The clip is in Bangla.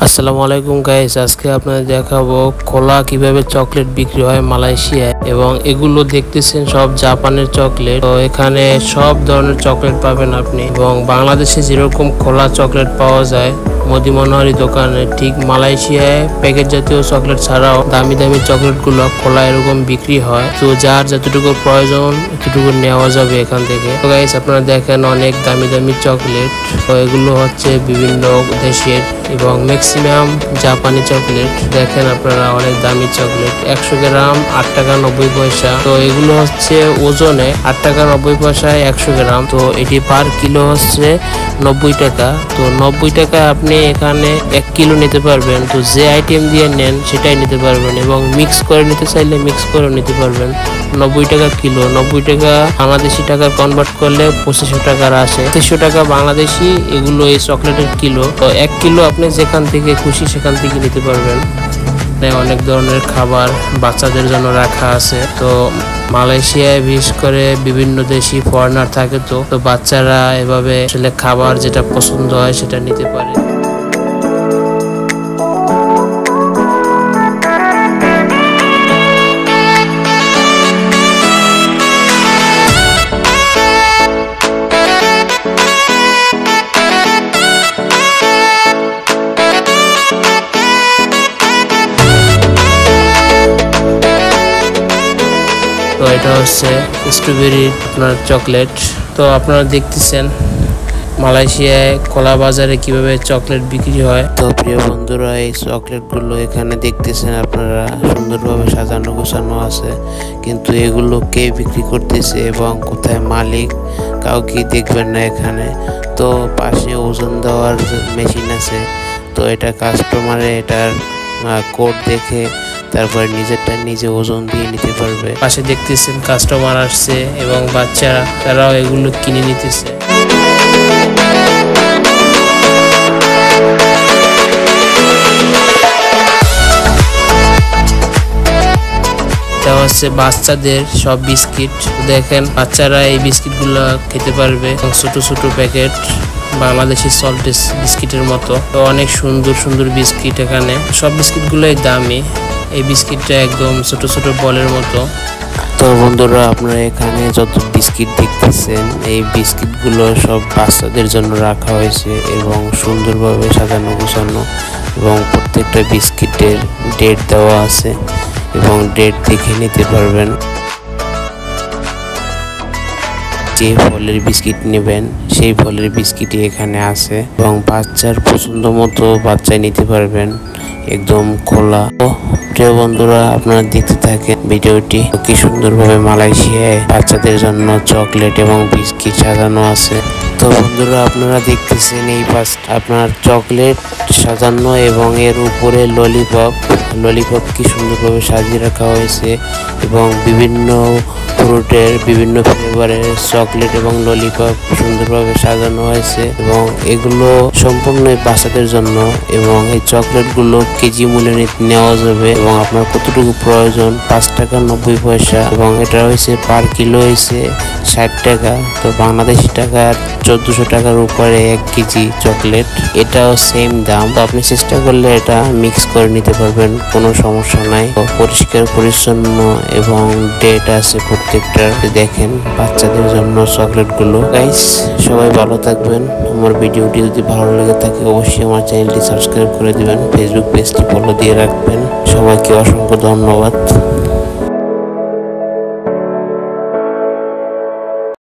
আসসালামু আলাইকুম গাইস, আজকে আপনাদের দেখাবো খোলা কিভাবে চকলেট বিক্রি হয় মালয়েশিয়ায়। এবং এগুলো দেখতেছেন সব জাপানের চকলেট। তো এখানে সব ধরনের চকলেট পাবেন আপনি। এবং বাংলাদেশে যেরকম খোলা চকলেট পাওয়া যায় মোদি মনোহারি দোকানে, ঠিক মালয়েশিয়ায় প্যাকেট জাতীয় চকলেট ছাড়াও দামি দামি চকলেট গুলো খোলা এরকম বিক্রি হয়। তো যার যতটুকু প্রয়োজন এতটুকু নেওয়া যাবে এখান থেকে। তো গাইস আপনারা দেখেন অনেক দামি দামি চকলেট। তো এগুলো হচ্ছে বিভিন্ন দেশের এবং ম্যাক্সিমাম জাপানি চকলেট। দেখেন আপনারা অনেক দামি চকলেট, 100 গ্রাম 8 টাকা 90 পয়সা। তো এগুলো হচ্ছে ওজনে 8 টাকা 90 পয়সায় 100 গ্রাম। তো এটি পার কিলো হচ্ছে 90 টাকা। তো 90 টাকায় আপনি এখানে 1 কিলো নিতে পারবেন। তো যে আইটেম দিয়ে নেন সেটাই নিতে পারবেন এবং মিক্স করে নিতে চাইলে মিক্স করে নিতে পারবেন। 90 টাকা কিলো, 90 টাকা বাংলাদেশি টাকা কনভার্ট করলে 2500 টাকার আসে, 300 টাকা বাংলাদেশি এগুলো এই চকলেটের কিলো। তো 1 কিলো আপনি যেখান থেকে খুশি সেখান থেকে নিতে পারবেন। অনেক ধরনের খাবার বাচ্চাদের জন্য রাখা আছে। তো মালয়েশিয়ায় বিশেষ করে বিভিন্ন দেশি ফরেনার থাকে, তো বাচ্চারা এভাবে আসলে খাবার যেটা পছন্দ হয় সেটা নিতে পারে। তো এটা হচ্ছে স্ট্রবেরি আপনার চকলেট। তো আপনারা দেখতেছেন মালয়েশিয়ায় খোলা বাজারে কিভাবে চকলেট বিক্রি হয়। তো প্রিয় বন্ধুরা, এই চকলেটগুলো এখানে দেখতেছেন আপনারা সুন্দরভাবে সাজানো গোছানো আছে, কিন্তু এগুলো কে বিক্রি করতেছে এবং কোথায় মালিক কাউকে দেখবেন না এখানে। তো পাশে ওজন দেওয়ার মেশিন আছে। তো এটা কাস্টমারে এটার কোড দেখে তারপরে নিজেরটা নিজে ওজন দিয়ে নিতে পারবে। পাশে দেখতেছেন কাস্টমার আসছে এবং বাচ্চারা তারাও এগুলো কিনে নিতেছে। এটা হচ্ছে বাচ্চাদের সব বিস্কিট। দেখেন বাচ্চারা এই বিস্কিটগুলো খেতে পারবে। ছোট ছোট প্যাকেট বাংলাদেশি সল্ট বিস্কিটের মতো। তো অনেক সুন্দর সুন্দর বিস্কিট এখানে। সব বিস্কিটগুলোই দামি। এই বিস্কিটটা একদম ছোট ছোট বলের মতো। তো বন্ধুরা, আপনারা এখানে যত বিস্কিট দেখতেছেন এই বিস্কিটগুলো সব বাচ্চাদের জন্য রাখা হয়েছে এবং সুন্দরভাবে সাজানো গোছানো এবং প্রত্যেকটা বিস্কিটের ডেট দেওয়া আছে এবং ডেট দেখে নিতে পারবেন। যে ফলের বিস্কিট নেবেন সেই ফলের বিস্কিটই এখানে আছে এবং বাচ্চার পছন্দ মতো বাচ্চাই নিতে পারবেন, একদম খোলা। প্রিয় বন্ধুরা, আপনারা দেখতে থাকেন ভিডিওটি। কি সুন্দরভাবে মালয়েশিয়ায় বাচ্চাদের জন্য চকলেট এবং বিস্কিট সাজানো আছে। তো বন্ধুরা, আপনারা দেখতেছেন এই আপনার চকলেট সাজানো এবং এর উপরে ললিপপ কি সুন্দরভাবে সাজিয়ে রাখা হয়েছে এবং বিভিন্ন ফ্রুটের বিভিন্ন ফ্লেভারের চকলেট এবং ললিপপ সুন্দরভাবে সাজানো হয়েছে এবং এগুলো সম্পূর্ণ বাচ্চাদের জন্য। এবং এই চকলেটগুলো কেজি মূল্যে নেওয়া যাবে এবং আপনার কতটুকু প্রয়োজন 5 টাকা 90 পয়সা এবং এটা হয়েছে পার কিলো হয়েছে 60 টাকা। তো বাংলাদেশি টাকার 1400 টাকার উপরে 1 কেজি চকলেট, এটাও সেম দাম। তো আপনি চেষ্টা করলে এটা মিক্স করে নিতে পারবেন, কোনো সমস্যা নাই। পরিষ্কার পরিচ্ছন্ন এবং ডেট আছে প্রত্যেকটার। দেখেন বাচ্চাদের জন্য চকলেটগুলো। গাইস, সবাই ভালো থাকবেন। আমার ভিডিওটি যদি ভালো লেগে থাকে অবশ্যই আমার চ্যানেলটি সাবস্ক্রাইব করে দিবেন, ফেসবুক পেজটি ফলো দিয়ে রাখবেন। সবাইকে অসংখ্য ধন্যবাদ।